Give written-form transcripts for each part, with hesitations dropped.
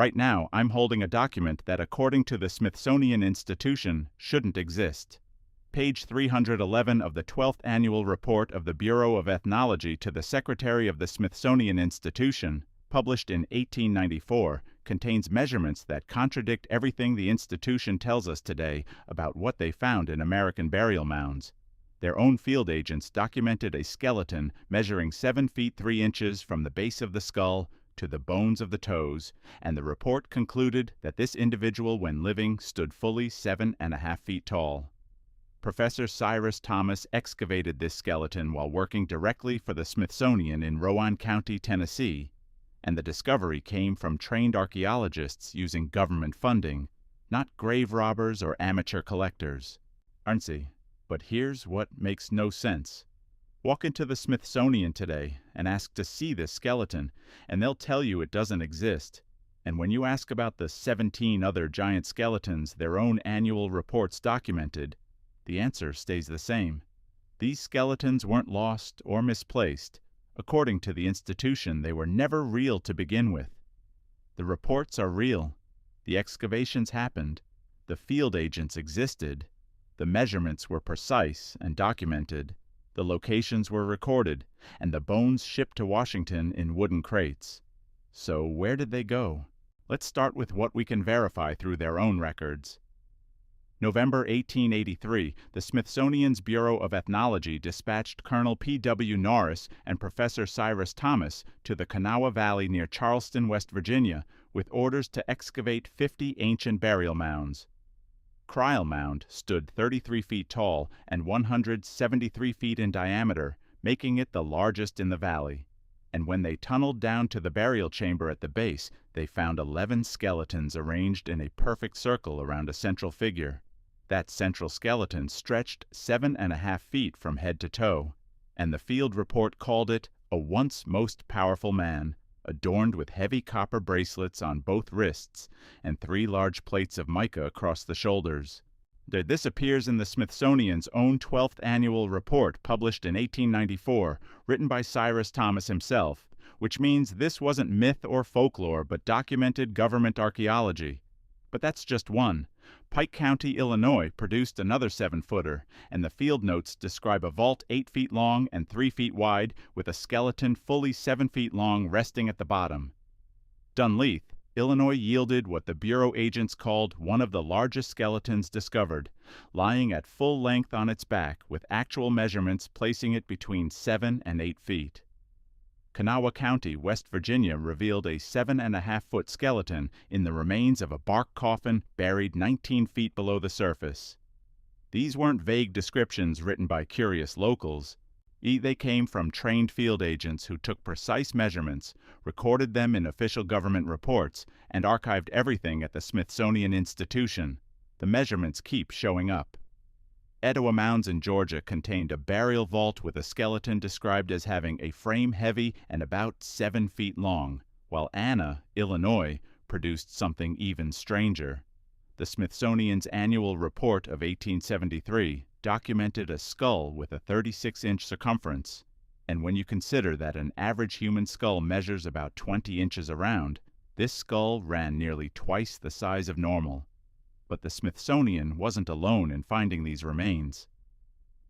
Right now, I'm holding a document that, according to the Smithsonian Institution, shouldn't exist. Page 311 of the 12th Annual Report of the Bureau of Ethnology to the Secretary of the Smithsonian Institution, published in 1894, contains measurements that contradict everything the institution tells us today about what they found in American burial mounds. Their own field agents documented a skeleton measuring 7 feet 3 inches from the base of the skull to the bones of the toes, and the report concluded that this individual, when living, stood fully 7.5 feet tall. Professor Cyrus Thomas excavated this skeleton while working directly for the Smithsonian in Rowan County, Tennessee, and the discovery came from trained archaeologists using government funding, not grave robbers or amateur collectors. Aren't they? But here's what makes no sense. Walk into the Smithsonian today and ask to see this skeleton, and they'll tell you it doesn't exist. And when you ask about the 17 other giant skeletons their own annual reports documented, the answer stays the same. These skeletons weren't lost or misplaced. According to the institution, they were never real to begin with. The reports are real. The excavations happened. The field agents existed. The measurements were precise and documented. The locations were recorded, and the bones shipped to Washington in wooden crates. So where did they go? Let's start with what we can verify through their own records. November 1883, the Smithsonian's Bureau of Ethnology dispatched Colonel P.W. Norris and Professor Cyrus Thomas to the Kanawha Valley near Charleston, West Virginia, with orders to excavate 50 ancient burial mounds. Criel Mound stood 33 feet tall and 173 feet in diameter, making it the largest in the valley. And when they tunneled down to the burial chamber at the base, they found 11 skeletons arranged in a perfect circle around a central figure. That central skeleton stretched 7.5 feet from head to toe, and the field report called it a once most powerful man, adorned with heavy copper bracelets on both wrists and 3 large plates of mica across the shoulders. This appears in the Smithsonian's own 12th Annual Report published in 1894, written by Cyrus Thomas himself, which means this wasn't myth or folklore but documented government archaeology. But that's just one. Pike County, Illinois produced another 7-footer, and the field notes describe a vault 8 feet long and 3 feet wide with a skeleton fully 7 feet long resting at the bottom. Dunleith, Illinois yielded what the Bureau agents called one of the largest skeletons discovered, lying at full length on its back with actual measurements placing it between 7 and 8 feet. Kanawha County, West Virginia revealed a 7.5-foot skeleton in the remains of a bark coffin buried 19 feet below the surface. These weren't vague descriptions written by curious locals. They came from trained field agents who took precise measurements, recorded them in official government reports, and archived everything at the Smithsonian Institution. The measurements keep showing up. Etowah Mounds in Georgia contained a burial vault with a skeleton described as having a frame heavy and about 7 feet long, while Anna, Illinois, produced something even stranger. The Smithsonian's Annual Report of 1873 documented a skull with a 36-inch circumference, and when you consider that an average human skull measures about 20 inches around, this skull ran nearly twice the size of normal. But the Smithsonian wasn't alone in finding these remains.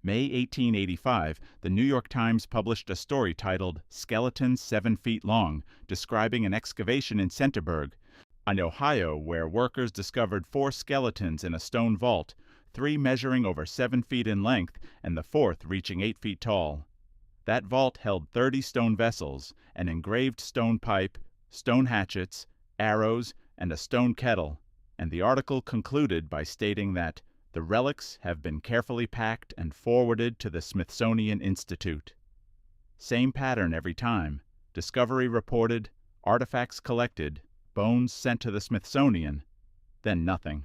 May 1885, the New York Times published a story titled "Skeletons 7 Feet Long," describing an excavation in Centerburg, in Ohio, where workers discovered 4 skeletons in a stone vault, 3 measuring over 7 feet in length and the 4th reaching 8 feet tall. That vault held 30 stone vessels, an engraved stone pipe, stone hatchets, arrows, and a stone kettle, and the article concluded by stating that the relics have been carefully packed and forwarded to the Smithsonian Institute. Same pattern every time. Discovery reported, artifacts collected, bones sent to the Smithsonian, then nothing.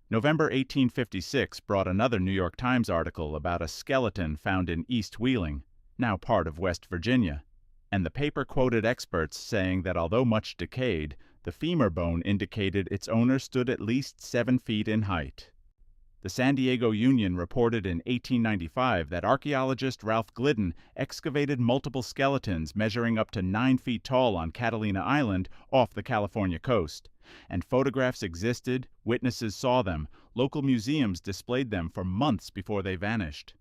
November 1856 brought another New York Times article about a skeleton found in East Wheeling, now part of West Virginia, and the paper quoted experts saying that although much decayed, the femur bone indicated its owner stood at least 7 feet in height. The San Diego Union reported in 1895 that archaeologist Ralph Glidden excavated multiple skeletons measuring up to 9 feet tall on Catalina Island off the California coast. And photographs existed, witnesses saw them, local museums displayed them for months before they vanished.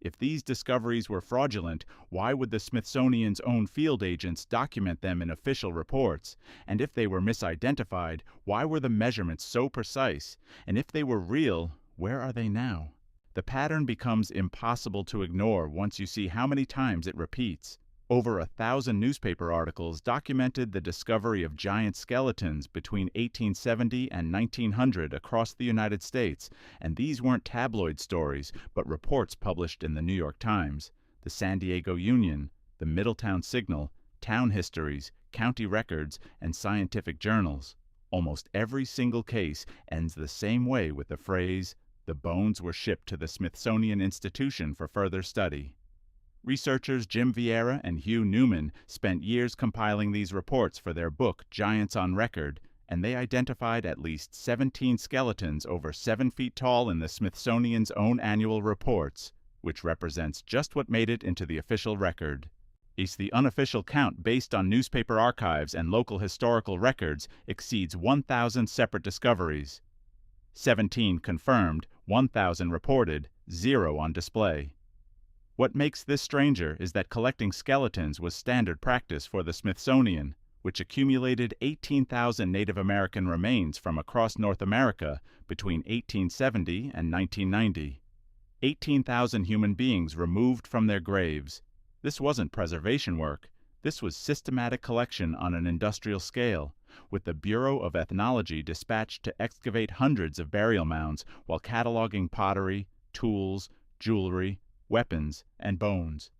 If these discoveries were fraudulent, why would the Smithsonian's own field agents document them in official reports? And if they were misidentified, why were the measurements so precise? And if they were real, where are they now? The pattern becomes impossible to ignore once you see how many times it repeats. Over 1,000 newspaper articles documented the discovery of giant skeletons between 1870 and 1900 across the United States, and these weren't tabloid stories, but reports published in the New York Times, the San Diego Union, the Middletown Signal, town histories, county records, and scientific journals. Almost every single case ends the same way with the phrase, "The bones were shipped to the Smithsonian Institution for further study." Researchers Jim Vieira and Hugh Newman spent years compiling these reports for their book Giants on Record, and they identified at least 17 skeletons over 7 feet tall in the Smithsonian's own annual reports, which represents just what made it into the official record. The unofficial count based on newspaper archives and local historical records exceeds 1,000 separate discoveries. 17 confirmed, 1,000 reported, 0 on display. What makes this stranger is that collecting skeletons was standard practice for the Smithsonian, which accumulated 18,000 Native American remains from across North America between 1870 and 1990. 18,000 human beings removed from their graves. This wasn't preservation work. This was systematic collection on an industrial scale, with the Bureau of Ethnology dispatched to excavate hundreds of burial mounds while cataloging pottery, tools, jewelry, weapons, and bones.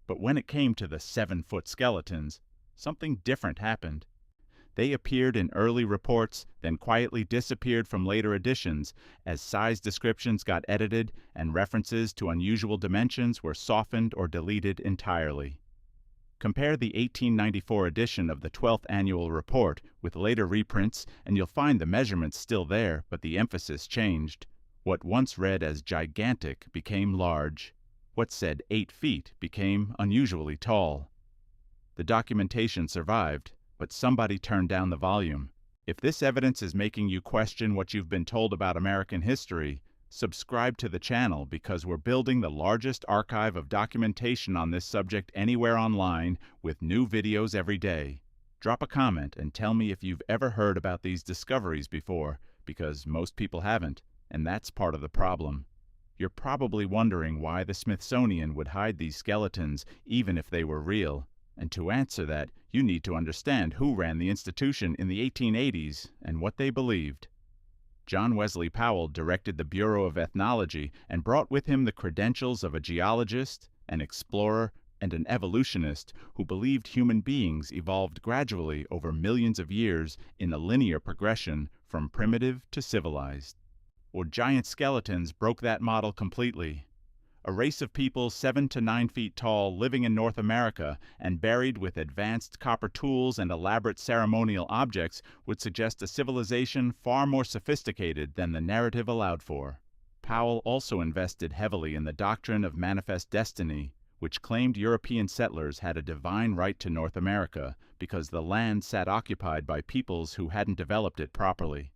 But when it came to the 7-foot skeletons, something different happened. They appeared in early reports, then quietly disappeared from later editions as size descriptions got edited and references to unusual dimensions were softened or deleted entirely. Compare the 1894 edition of the 12th Annual Report with later reprints, and you'll find the measurements still there, but the emphasis changed. What once read as gigantic became large. What said 8 feet became unusually tall. The documentation survived, but somebody turned down the volume. If this evidence is making you question what you've been told about American history, subscribe to the channel because we're building the largest archive of documentation on this subject anywhere online with new videos every day. Drop a comment and tell me if you've ever heard about these discoveries before, because most people haven't, and that's part of the problem. You're probably wondering why the Smithsonian would hide these skeletons even if they were real. And to answer that, you need to understand who ran the institution in the 1880s and what they believed. John Wesley Powell directed the Bureau of Ethnology and brought with him the credentials of a geologist, an explorer, and an evolutionist who believed human beings evolved gradually over millions of years in a linear progression from primitive to civilized. Well, giant skeletons broke that model completely. A race of people 7 to 9 feet tall living in North America and buried with advanced copper tools and elaborate ceremonial objects would suggest a civilization far more sophisticated than the narrative allowed for. Powell also invested heavily in the doctrine of manifest destiny, which claimed European settlers had a divine right to North America because the land sat occupied by peoples who hadn't developed it properly.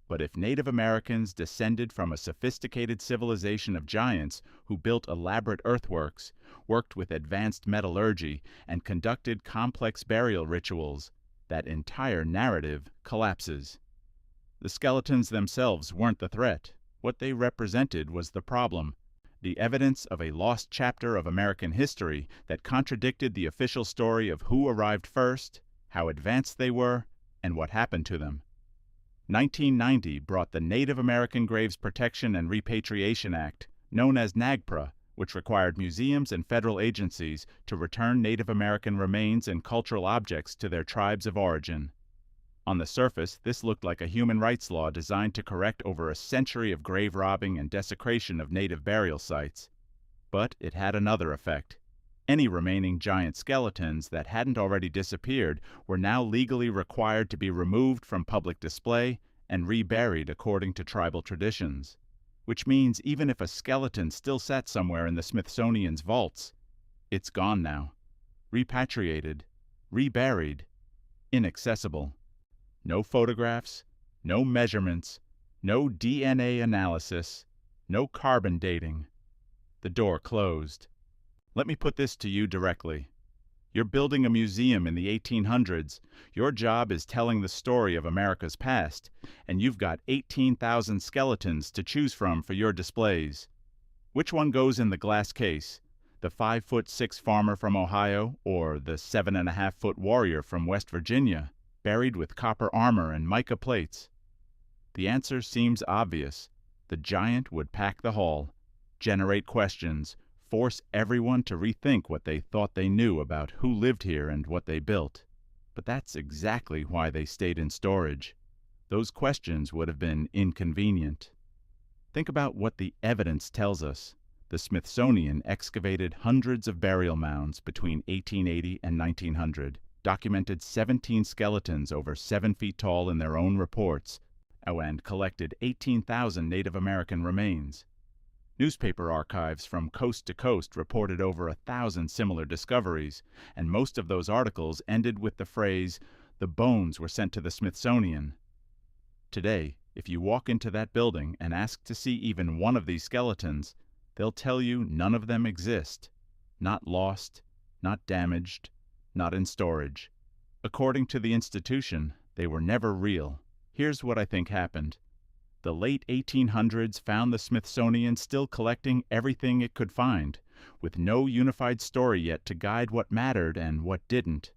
But if Native Americans descended from a sophisticated civilization of giants who built elaborate earthworks, worked with advanced metallurgy, and conducted complex burial rituals, that entire narrative collapses. The skeletons themselves weren't the threat. What they represented was the problem. The evidence of a lost chapter of American history that contradicted the official story of who arrived first, how advanced they were, and what happened to them. 1990 brought the Native American Graves Protection and Repatriation Act, known as NAGPRA, which required museums and federal agencies to return Native American remains and cultural objects to their tribes of origin. On the surface, this looked like a human rights law designed to correct over a century of grave robbing and desecration of Native burial sites. But it had another effect. Any remaining giant skeletons that hadn't already disappeared were now legally required to be removed from public display and reburied according to tribal traditions. which means even if a skeleton still sat somewhere in the Smithsonian's vaults, it's gone now, repatriated, reburied, inaccessible. No photographs, no measurements, no DNA analysis, no carbon dating. The door closed. Let me put this to you directly. You're building a museum in the 1800s. Your job is telling the story of America's past, and you've got 18,000 skeletons to choose from for your displays. Which one goes in the glass case? The 5'6" farmer from Ohio, or the 7.5-foot warrior from West Virginia, buried with copper armor and mica plates? The answer seems obvious. The giant would pack the hall, generate questions, force everyone to rethink what they thought they knew about who lived here and what they built. But that's exactly why they stayed in storage. Those questions would have been inconvenient. Think about what the evidence tells us. The Smithsonian excavated hundreds of burial mounds between 1880 and 1900, documented 17 skeletons over 7 feet tall in their own reports, and collected 18,000 Native American remains. Newspaper archives from coast to coast reported over 1,000 similar discoveries, and most of those articles ended with the phrase, "The bones were sent to the Smithsonian." Today, if you walk into that building and ask to see even one of these skeletons, they'll tell you none of them exist. Not lost, not damaged, not in storage. According to the institution, they were never real. Here's what I think happened. The late 1800s found the Smithsonian still collecting everything it could find, with no unified story yet to guide what mattered and what didn't.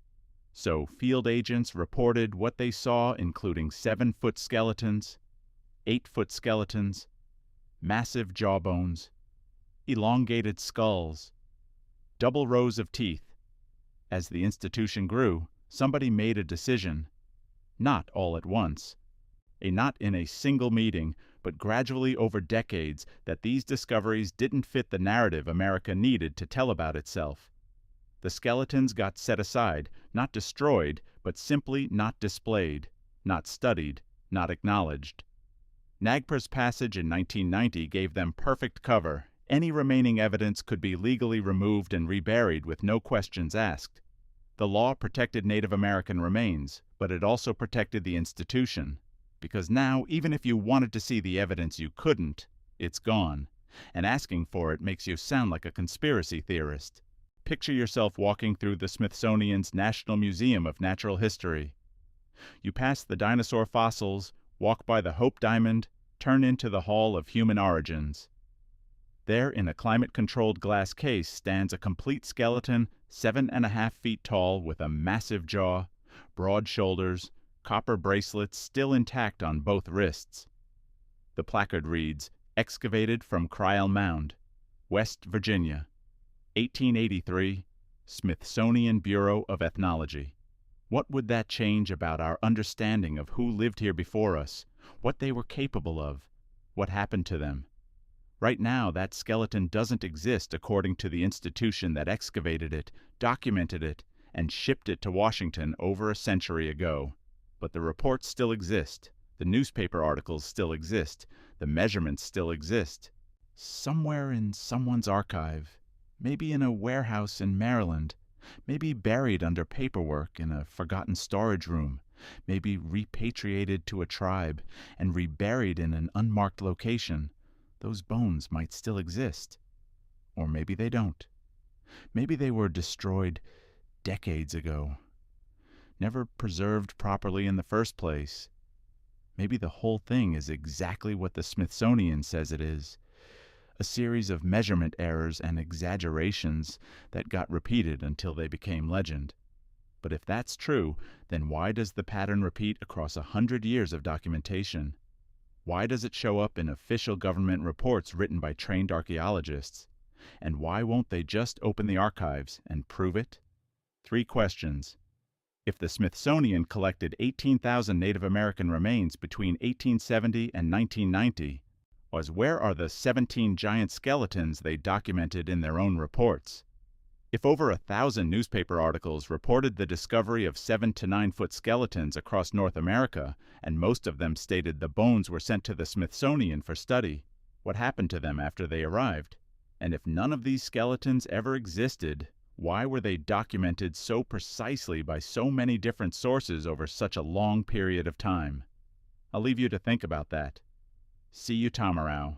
So field agents reported what they saw, including 7-foot skeletons, 8-foot skeletons, massive jawbones, elongated skulls, double rows of teeth. As the institution grew, somebody made a decision. Not all at once. Not in a single meeting, but gradually over decades, that these discoveries didn't fit the narrative America needed to tell about itself. The skeletons got set aside, not destroyed, but simply not displayed, not studied, not acknowledged. NAGPRA's passage in 1990 gave them perfect cover. Any remaining evidence could be legally removed and reburied with no questions asked. The law protected Native American remains, but it also protected the institution. Because now, even if you wanted to see the evidence, you couldn't. It's gone. And asking for it makes you sound like a conspiracy theorist. Picture yourself walking through the Smithsonian's National Museum of Natural History. You pass the dinosaur fossils, walk by the Hope Diamond, turn into the Hall of Human Origins. There, in a climate-controlled glass case, stands a complete skeleton, 7.5 feet tall, with a massive jaw, broad shoulders, copper bracelets still intact on both wrists. The placard reads, "Excavated from Criel Mound, West Virginia, 1883, Smithsonian Bureau of Ethnology." What would that change about our understanding of who lived here before us, what they were capable of, what happened to them? Right now, that skeleton doesn't exist according to the institution that excavated it, documented it, and shipped it to Washington over a century ago. But the reports still exist, the newspaper articles still exist, the measurements still exist. Somewhere in someone's archive, maybe in a warehouse in Maryland, maybe buried under paperwork in a forgotten storage room, maybe repatriated to a tribe and reburied in an unmarked location, those bones might still exist. Or maybe they don't. Maybe they were destroyed decades ago. Never preserved properly in the first place. Maybe the whole thing is exactly what the Smithsonian says it is. A series of measurement errors and exaggerations that got repeated until they became legend. But if that's true, then why does the pattern repeat across 100 years of documentation? Why does it show up in official government reports written by trained archaeologists? And why won't they just open the archives and prove it? 3 questions. If the Smithsonian collected 18,000 Native American remains between 1870 and 1990, where are the 17 giant skeletons they documented in their own reports? If over 1,000 newspaper articles reported the discovery of 7 to 9 foot skeletons across North America, and most of them stated the bones were sent to the Smithsonian for study, What happened to them after they arrived? And if none of these skeletons ever existed, why were they documented so precisely by so many different sources over such a long period of time? I'll leave you to think about that. See you tomorrow.